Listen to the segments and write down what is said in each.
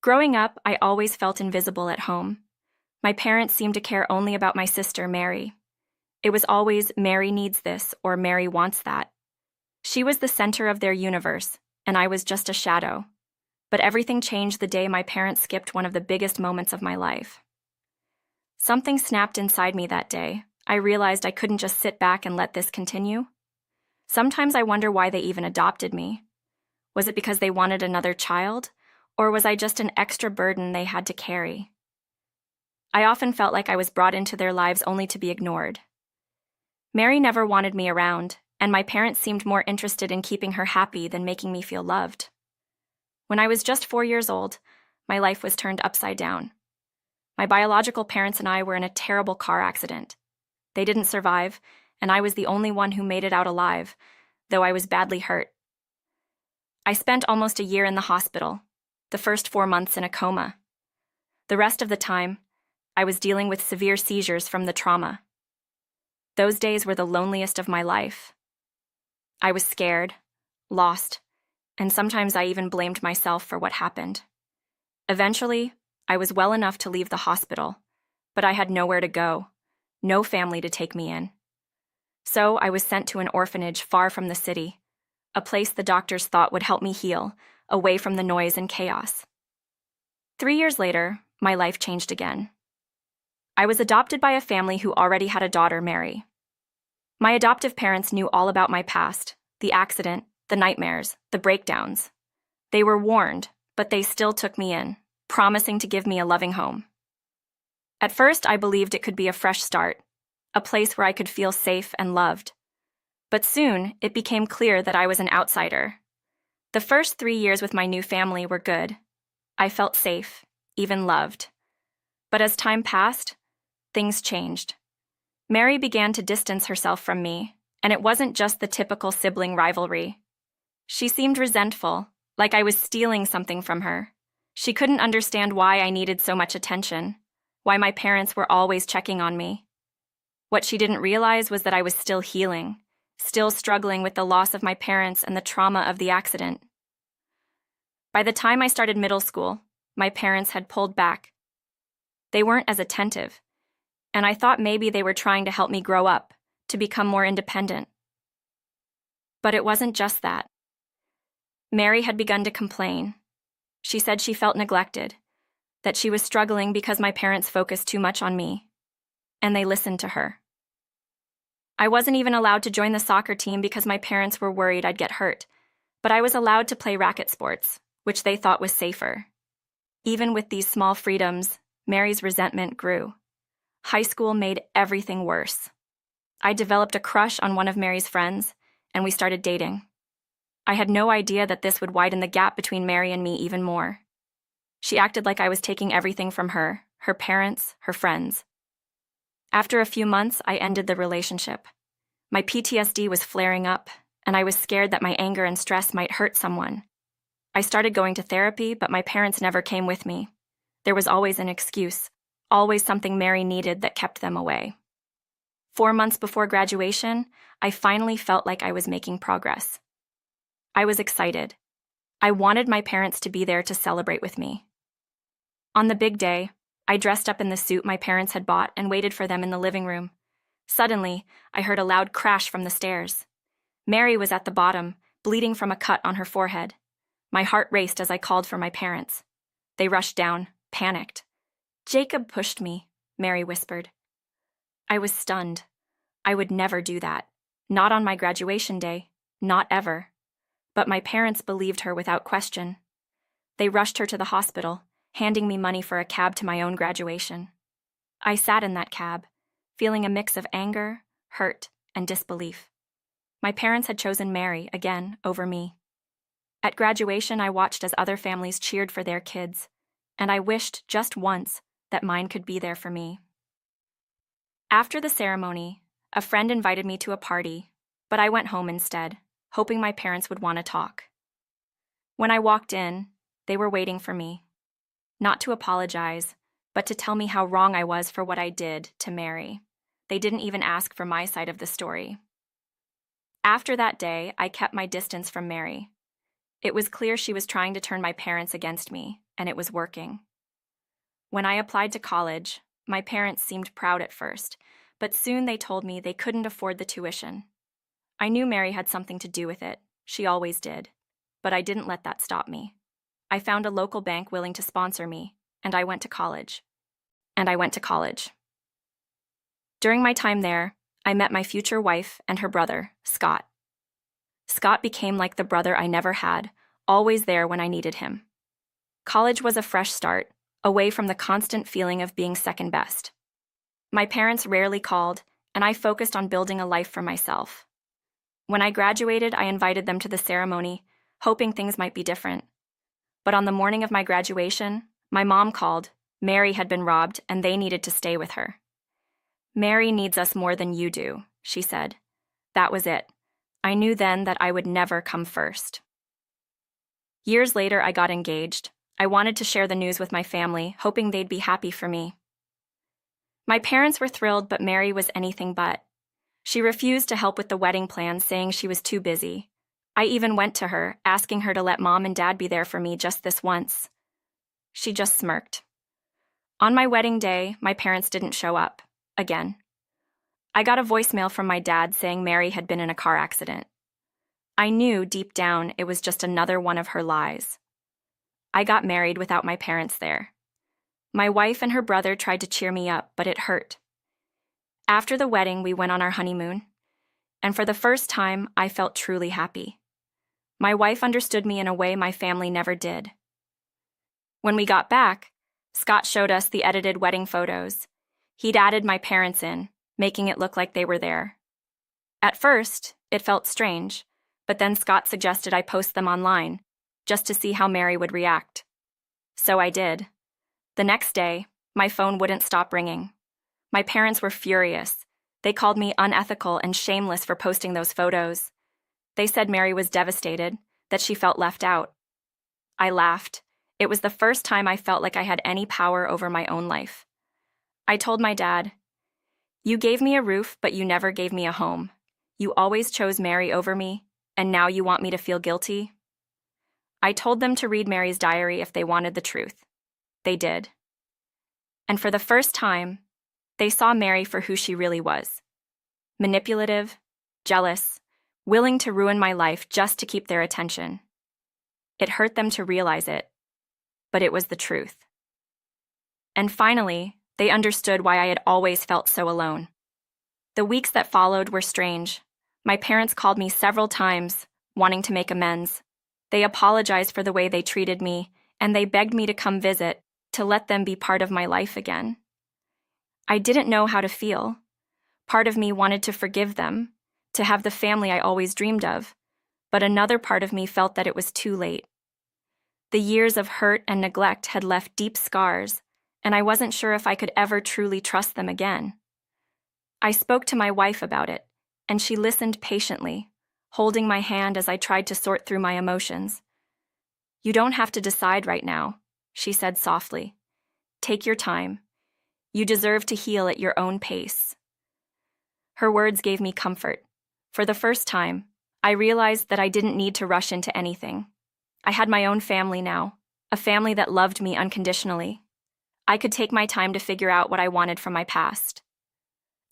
Growing up, I always felt invisible at home. My parents seemed to care only about my sister, Mary. It was always Mary needs this or Mary wants that. She was the center of their universe, and I was just a shadow. But everything changed the day my parents skipped one of the biggest moments of my life. Something snapped inside me that day. I realized I couldn't just sit back and let this continue. Sometimes I wonder why they even adopted me. Was it because they wanted another child, or was I just an extra burden they had to carry? I often felt like I was brought into their lives only to be ignored. Mary never wanted me around, and my parents seemed more interested in keeping her happy than making me feel loved. When I was just 4 years old, my life was turned upside down. My biological parents and I were in a terrible car accident. They didn't survive, and I was the only one who made it out alive, though I was badly hurt. I spent almost a year in the hospital, the first 4 months in a coma. The rest of the time, I was dealing with severe seizures from the trauma. Those days were the loneliest of my life. I was scared, lost, and sometimes I even blamed myself for what happened. Eventually, I was well enough to leave the hospital, but I had nowhere to go, no family to take me in. So I was sent to an orphanage far from the city, a place the doctors thought would help me heal, away from the noise and chaos. 3 years later, my life changed again. I was adopted by a family who already had a daughter, Mary. My adoptive parents knew all about my past, the accident, the nightmares, the breakdowns. They were warned, but they still took me in, promising to give me a loving home. At first, I believed it could be a fresh start, a place where I could feel safe and loved. But soon, it became clear that I was an outsider. The first 3 years with my new family were good. I felt safe, even loved. But as time passed, things changed. Mary began to distance herself from me, and it wasn't just the typical sibling rivalry. She seemed resentful, like I was stealing something from her. She couldn't understand why I needed so much attention, why my parents were always checking on me. What she didn't realize was that I was still healing, still struggling with the loss of my parents and the trauma of the accident. By the time I started middle school, my parents had pulled back. They weren't as attentive, and I thought maybe they were trying to help me grow up, to become more independent. But it wasn't just that. Mary had begun to complain. She said she felt neglected, that she was struggling because my parents focused too much on me, and they listened to her. I wasn't even allowed to join the soccer team because my parents were worried I'd get hurt, but I was allowed to play racket sports, which they thought was safer. Even with these small freedoms, Mary's resentment grew. High school made everything worse. I developed a crush on one of Mary's friends, and we started dating. I had no idea that this would widen the gap between Mary and me even more. She acted like I was taking everything from her, her parents, her friends. After a few months, I ended the relationship. My PTSD was flaring up, and I was scared that my anger and stress might hurt someone. I started going to therapy, but my parents never came with me. There was always an excuse, always something Mary needed that kept them away. 4 months before graduation, I finally felt like I was making progress. I was excited. I wanted my parents to be there to celebrate with me. On the big day, I dressed up in the suit my parents had bought and waited for them in the living room. Suddenly, I heard a loud crash from the stairs. Mary was at the bottom, bleeding from a cut on her forehead. My heart raced as I called for my parents. They rushed down, panicked. "Jacob pushed me," Mary whispered. I was stunned. I would never do that. Not on my graduation day. Not ever. But my parents believed her without question. They rushed her to the hospital, handing me money for a cab to my own graduation. I sat in that cab, feeling a mix of anger, hurt, and disbelief. My parents had chosen Mary, again, over me. At graduation, I watched as other families cheered for their kids, and I wished just once that mine could be there for me. After the ceremony, a friend invited me to a party, but I went home instead, hoping my parents would want to talk. When I walked in, they were waiting for me, not to apologize, but to tell me how wrong I was for what I did to Mary. They didn't even ask for my side of the story. After that day, I kept my distance from Mary. It was clear she was trying to turn my parents against me, and it was working. When I applied to college, my parents seemed proud at first, but soon they told me they couldn't afford the tuition. I knew Mary had something to do with it. She always did. But I didn't let that stop me. I found a local bank willing to sponsor me, and I went to college. During my time there, I met my future wife and her brother, Scott. Scott became like the brother I never had, always there when I needed him. College was a fresh start, away from the constant feeling of being second best. My parents rarely called, and I focused on building a life for myself. When I graduated, I invited them to the ceremony, hoping things might be different. But on the morning of my graduation, my mom called. Mary had been robbed, and they needed to stay with her. "Mary needs us more than you do," she said. That was it. I knew then that I would never come first. Years later, I got engaged. I wanted to share the news with my family, hoping they'd be happy for me. My parents were thrilled, but Mary was anything but. She refused to help with the wedding plans, saying she was too busy. I even went to her, asking her to let Mom and Dad be there for me just this once. She just smirked. On my wedding day, my parents didn't show up. Again. I got a voicemail from my dad saying Mary had been in a car accident. I knew deep down it was just another one of her lies. I got married without my parents there. My wife and her brother tried to cheer me up, but it hurt. After the wedding, we went on our honeymoon, and for the first time, I felt truly happy. My wife understood me in a way my family never did. When we got back, Scott showed us the edited wedding photos. He'd added my parents in, making it look like they were there. At first, it felt strange, but then Scott suggested I post them online, just to see how Mary would react. So I did. The next day, my phone wouldn't stop ringing. My parents were furious. They called me unethical and shameless for posting those photos. They said Mary was devastated, that she felt left out. I laughed. It was the first time I felt like I had any power over my own life. I told my dad, "You gave me a roof, but you never gave me a home. You always chose Mary over me, and now you want me to feel guilty?" I told them to read Mary's diary if they wanted the truth. They did. And for the first time, they saw Mary for who she really was. Manipulative, jealous, willing to ruin my life just to keep their attention. It hurt them to realize it, but it was the truth. And finally, they understood why I had always felt so alone. The weeks that followed were strange. My parents called me several times, wanting to make amends. They apologized for the way they treated me, and they begged me to come visit, to let them be part of my life again. I didn't know how to feel. Part of me wanted to forgive them, to have the family I always dreamed of, but another part of me felt that it was too late. The years of hurt and neglect had left deep scars, and I wasn't sure if I could ever truly trust them again. I spoke to my wife about it, and she listened patiently, holding my hand as I tried to sort through my emotions. "You don't have to decide right now," she said softly. "Take your time. You deserve to heal at your own pace." Her words gave me comfort. For the first time, I realized that I didn't need to rush into anything. I had my own family now, a family that loved me unconditionally. I could take my time to figure out what I wanted from my past.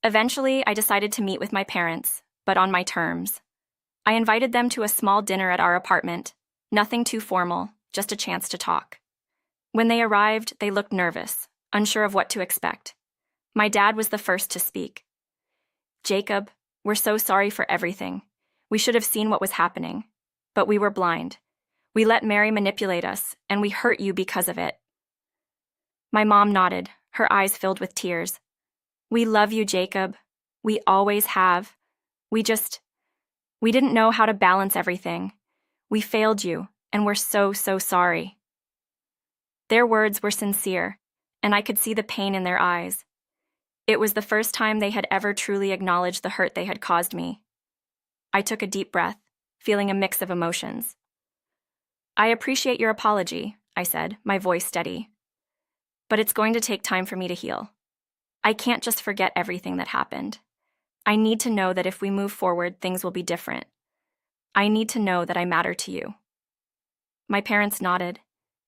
Eventually, I decided to meet with my parents, but on my terms. I invited them to a small dinner at our apartment. Nothing too formal, just a chance to talk. When they arrived, they looked nervous, unsure of what to expect. My dad was the first to speak. "Jacob, we're so sorry for everything. We should have seen what was happening. But we were blind. We let Mary manipulate us, and we hurt you because of it." My mom nodded, her eyes filled with tears. "We love you, Jacob. We always have. We didn't know how to balance everything. We failed you, and we're so sorry." Their words were sincere, and I could see the pain in their eyes. It was the first time they had ever truly acknowledged the hurt they had caused me. I took a deep breath, feeling a mix of emotions. "I appreciate your apology," I said, my voice steady. "But it's going to take time for me to heal. I can't just forget everything that happened. I need to know that if we move forward, things will be different. I need to know that I matter to you." My parents nodded,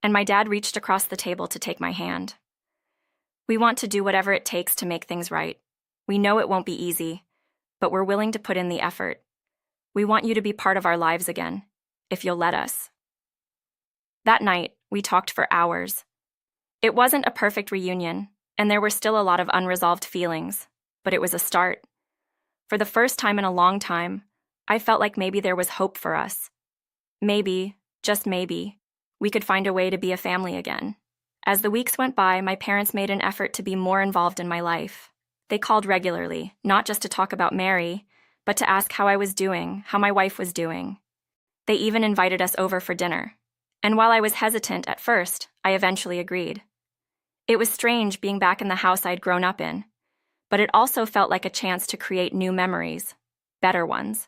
and my dad reached across the table to take my hand. We want to do whatever it takes to make things right. We know it won't be easy, but we're willing to put in the effort. We want you to be part of our lives again, if you'll let us. That night, we talked for hours. It wasn't a perfect reunion, and there were still a lot of unresolved feelings, but it was a start. For the first time in a long time, I felt like maybe there was hope for us. Maybe, just maybe, we could find a way to be a family again. As the weeks went by, my parents made an effort to be more involved in my life. They called regularly, not just to talk about Mary, but to ask how I was doing, how my wife was doing. They even invited us over for dinner. And while I was hesitant at first, I eventually agreed. It was strange being back in the house I'd grown up in, but it also felt like a chance to create new memories, better ones.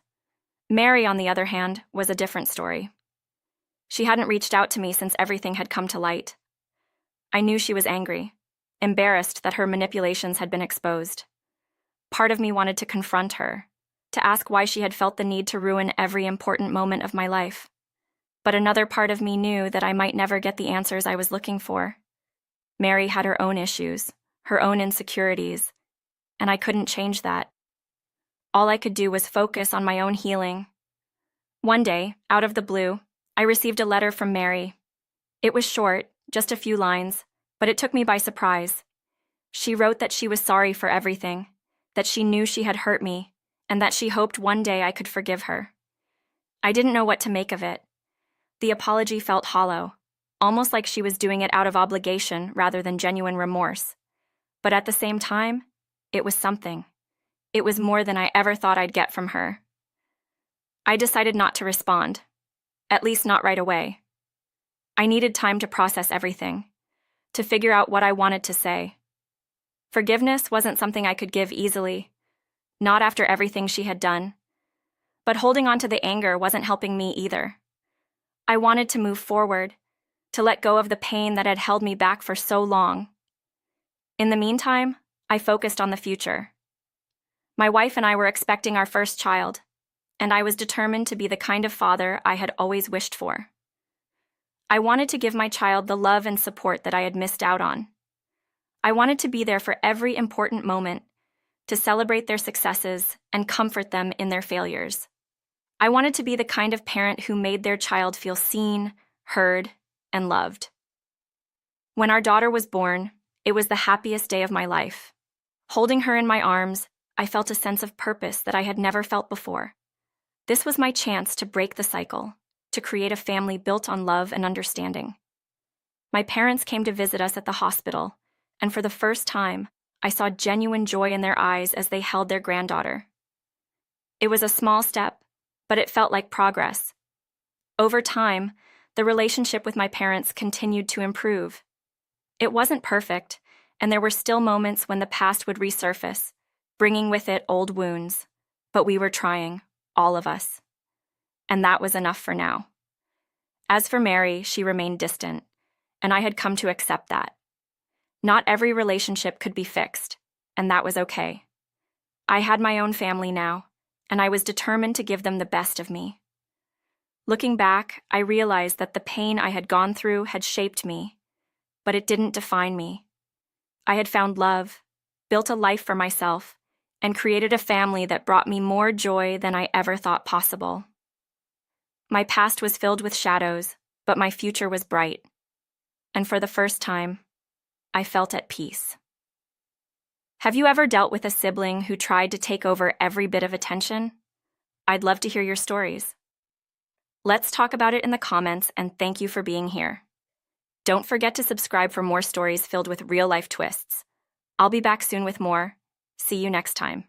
Mary, on the other hand, was a different story. She hadn't reached out to me since everything had come to light. I knew she was angry, embarrassed that her manipulations had been exposed. Part of me wanted to confront her, to ask why she had felt the need to ruin every important moment of my life. But another part of me knew that I might never get the answers I was looking for. Mary had her own issues, her own insecurities, and I couldn't change that. All I could do was focus on my own healing. One day, out of the blue, I received a letter from Mary. It was short, just a few lines, but it took me by surprise. She wrote that she was sorry for everything, that she knew she had hurt me, and that she hoped one day I could forgive her. I didn't know what to make of it. The apology felt hollow, almost like she was doing it out of obligation rather than genuine remorse. But at the same time, it was something. It was more than I ever thought I'd get from her. I decided not to respond, at least not right away. I needed time to process everything, to figure out what I wanted to say. Forgiveness wasn't something I could give easily, not after everything she had done. But holding on to the anger wasn't helping me either. I wanted to move forward, to let go of the pain that had held me back for so long. In the meantime, I focused on the future. My wife and I were expecting our first child, and I was determined to be the kind of father I had always wished for. I wanted to give my child the love and support that I had missed out on. I wanted to be there for every important moment, to celebrate their successes and comfort them in their failures. I wanted to be the kind of parent who made their child feel seen, heard, and loved. When our daughter was born, it was the happiest day of my life. Holding her in my arms, I felt a sense of purpose that I had never felt before. This was my chance to break the cycle, to create a family built on love and understanding. My parents came to visit us at the hospital, and for the first time, I saw genuine joy in their eyes as they held their granddaughter. It was a small step, but it felt like progress. Over time, the relationship with my parents continued to improve. It wasn't perfect, and there were still moments when the past would resurface, bringing with it old wounds. But we were trying, all of us. And that was enough for now. As for Mary, she remained distant, and I had come to accept that. Not every relationship could be fixed, and that was okay. I had my own family now, and I was determined to give them the best of me. Looking back, I realized that the pain I had gone through had shaped me, but it didn't define me. I had found love, built a life for myself, and created a family that brought me more joy than I ever thought possible. My past was filled with shadows, but my future was bright. And for the first time, I felt at peace. Have you ever dealt with a sibling who tried to take over every bit of attention? I'd love to hear your stories. Let's talk about it in the comments, and thank you for being here. Don't forget to subscribe for more stories filled with real-life twists. I'll be back soon with more. See you next time.